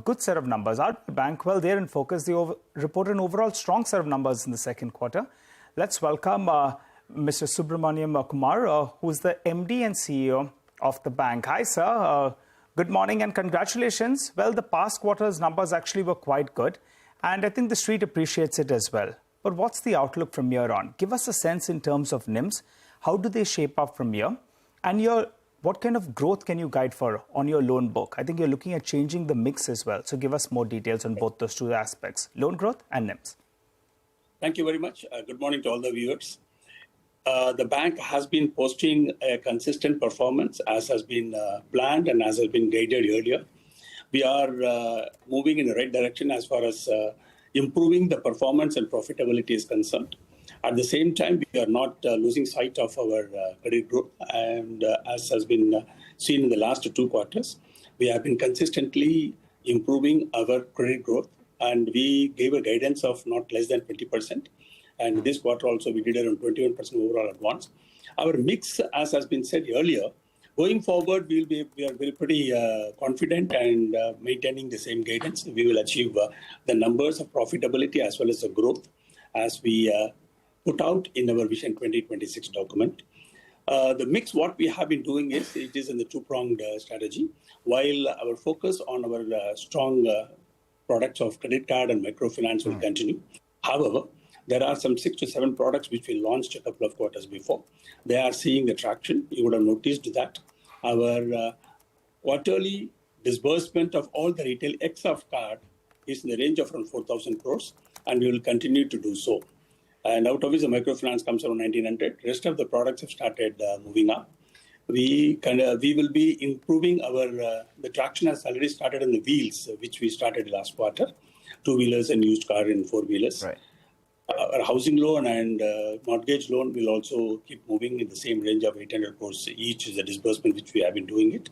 good set of numbers. RBL Bank, well, they're in focus. They reported an overall strong set of numbers in the second quarter. Let's welcome Mr. Subramaniakumar, who is the MD and CEO of the bank. Hi, sir. Good morning and congratulations. Well, the past quarter's numbers actually were quite good, and I think the street appreciates it as well. But what's the outlook from here on? Give us a sense in terms of NIMs. How do they shape up from here? And what kind of growth can you guide for on your loan book? I think you're looking at changing the mix as well. So give us more details on both those two aspects, loan growth and NIMs. Thank you very much. Good morning to all the viewers. The bank has been posting a consistent performance as has been planned and as has been guided earlier. We are moving in the right direction as far as improving the performance and profitability is concerned. At the same time, we are not losing sight of our credit growth. And as has been seen in the last 2 quarters, we have been consistently improving our credit growth. And we gave a guidance of not less than 20%. And this quarter also, we did around 21% overall advance. Our mix, as has been said earlier, going forward, we are very pretty confident and maintaining the same guidance. We will achieve the numbers of profitability as well as the growth as we put out in our Vision 2026 document. The mix, what we have been doing is, it is in the 2-pronged strategy. While our focus on our strong products of credit card and microfinance will continue. However, there are some 6 to 7 products which we launched a couple of quarters before. They are seeing the traction. You would have noticed that our quarterly disbursement of all the retail X of card is in the range of around 4,000 crores, and we will continue to do so. And out of which the microfinance comes around 1,900. Rest of the products have started moving up. We will be improving the traction has already started on the wheels, which we started last quarter, 2-wheelers and used car and 4-wheelers. Right. Our housing loan and mortgage loan will also keep moving in the same range of 800 crores each is the disbursement which we have been doing it.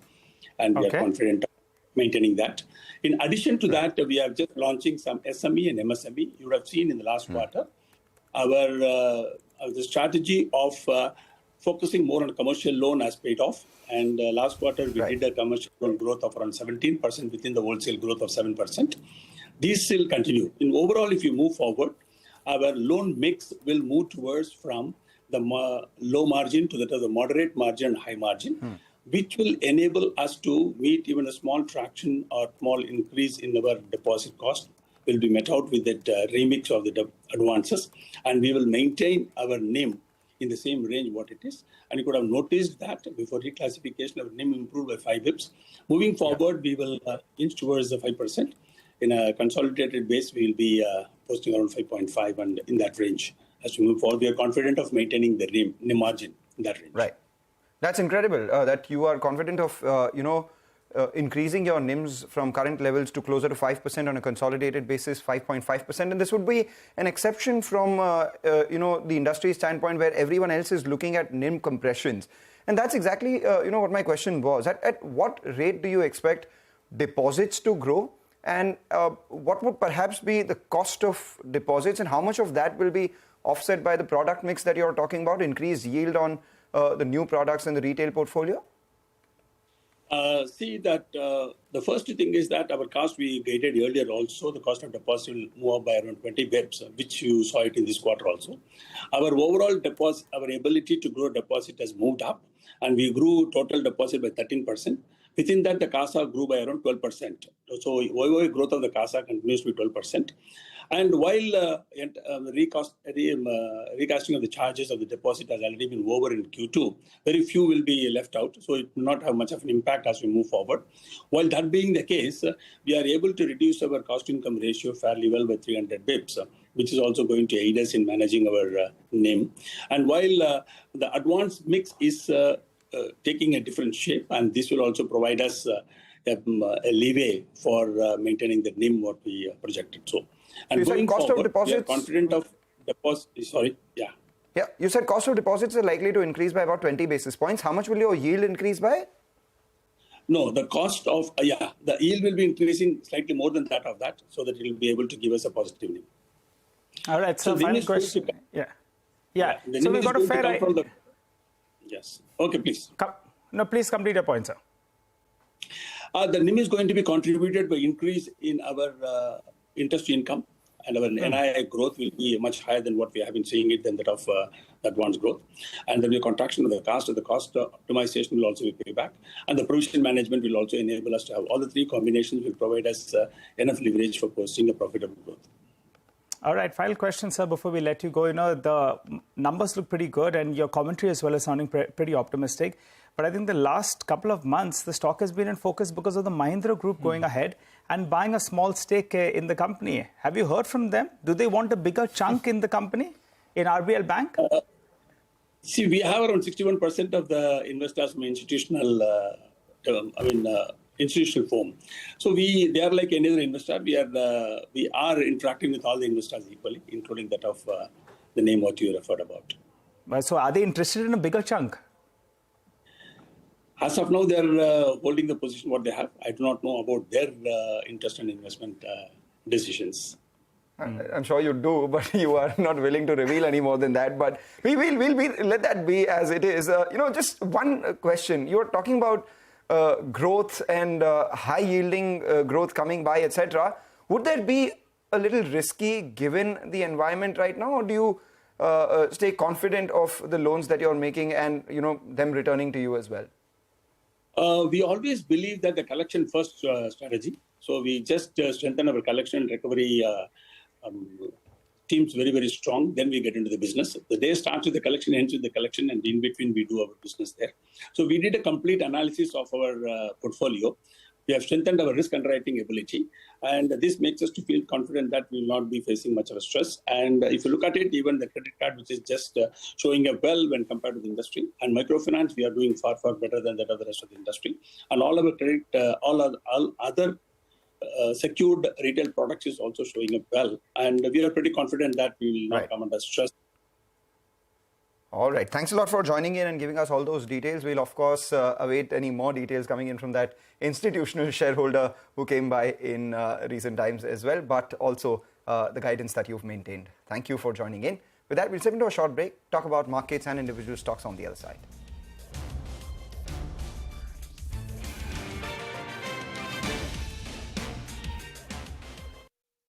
And we are confident of maintaining that. In addition to that, we are just launching some SME and MSME. You would have seen in the last quarter, the strategy of focusing more on commercial loan has paid off. And last quarter, we did a commercial loan growth of around 17% within the wholesale growth of 7%. These will continue. In overall, if you move forward, our loan mix will move towards from the low margin to the moderate margin and high margin, which will enable us to meet even a small traction or small increase in our deposit cost will be met out with that remix of the advances. And we will maintain our NIM in the same range what it is. And you could have noticed that before reclassification, our NIM improved by 5 bips. Moving forward, we will inch towards the 5%. In a consolidated base, we will be posting around 5.5 and in that range. As we move forward, we are confident of maintaining the NIM margin in that range. Right. That's incredible that you are confident of, increasing your NIMs from current levels to closer to 5% on a consolidated basis, 5.5%. And this would be an exception from, the industry standpoint where everyone else is looking at NIM compressions. And that's exactly, what my question was. At what rate do you expect deposits to grow? And what would perhaps be the cost of deposits and how much of that will be offset by the product mix that you're talking about, increased yield on the new products in the retail portfolio? The first thing is that our cost, we guided earlier also, the cost of deposit will move up by around 20 bips, which you saw it in this quarter also. Our overall deposit, our ability to grow deposit has moved up, and we grew total deposit by 13%. Within that, the CASA grew by around 12%. So, YOY growth of the CASA continues to be 12%. And while recasting of the charges of the deposit has already been over in Q2, very few will be left out. So, it will not have much of an impact as we move forward. While that being the case, we are able to reduce our cost-income ratio fairly well by 300 bips, which is also going to aid us in managing our NIM. And while the advanced mix is taking a different shape, and this will also provide us a leeway for maintaining the NIM what we projected. So, and going cost forward, of deposits, we are confident of deposit. Sorry, yeah. You said cost of deposits are likely to increase by about 20 basis points. How much will your yield increase by? No, the cost of the yield will be increasing slightly more than that of that, so that it will be able to give us a positive NIM. All right. So final question. Yeah. So we've got a fair idea. Yes. Okay, please. Please complete your point, sir. The NIM is going to be contributed by increase in our interest income, and our NII growth will be much higher than what we have been seeing it than that of advance growth. And there will be a contraction of the cost. So the cost optimization will also be paid back. And the provision management will also enable us to have all the three combinations will provide us enough leverage for posting a profitable growth. All right, final question, sir, before we let you go. The numbers look pretty good and your commentary as well is sounding pretty optimistic. But I think the last couple of months, the stock has been in focus because of the Mahindra Group going ahead and buying a small stake in the company. Have you heard from them? Do they want a bigger chunk in the company, in RBL Bank? See, we have around 61% of the investors from institutional, institutional form. So they are like any other investor. We are interacting with all the investors equally, including that of the name what you referred about. So are they interested in a bigger chunk? As of now, they're holding the position what they have. I do not know about their interest and investment decisions. I'm sure you do, but you are not willing to reveal any more than that. But we'll let that be as it is. Just one question. You were talking about growth and high-yielding growth coming by, etc. Would that be a little risky given the environment right now, or do you stay confident of the loans that you're making and them returning to you as well? We always believe that the collection first strategy. So we just strengthen our collection recovery teams very, very strong. Then we get into the business. The day starts with the collection, ends with the collection, and in between we do our business there. So we did a complete analysis of our portfolio. We have strengthened our risk underwriting ability, and this makes us to feel confident that we will not be facing much of a stress. And if you look at it, even the credit card, which is just showing up well when compared to the industry, and microfinance, we are doing far, far better than that of the rest of the industry. And all our credit, all other secured retail products is also showing up well, and we are pretty confident that we will not come under stress. All right. Thanks a lot for joining in and giving us all those details. We'll, of course, await any more details coming in from that institutional shareholder who came by in recent times as well, but also the guidance that you've maintained. Thank you for joining in. With that, we'll step into a short break, talk about markets and individual stocks on the other side.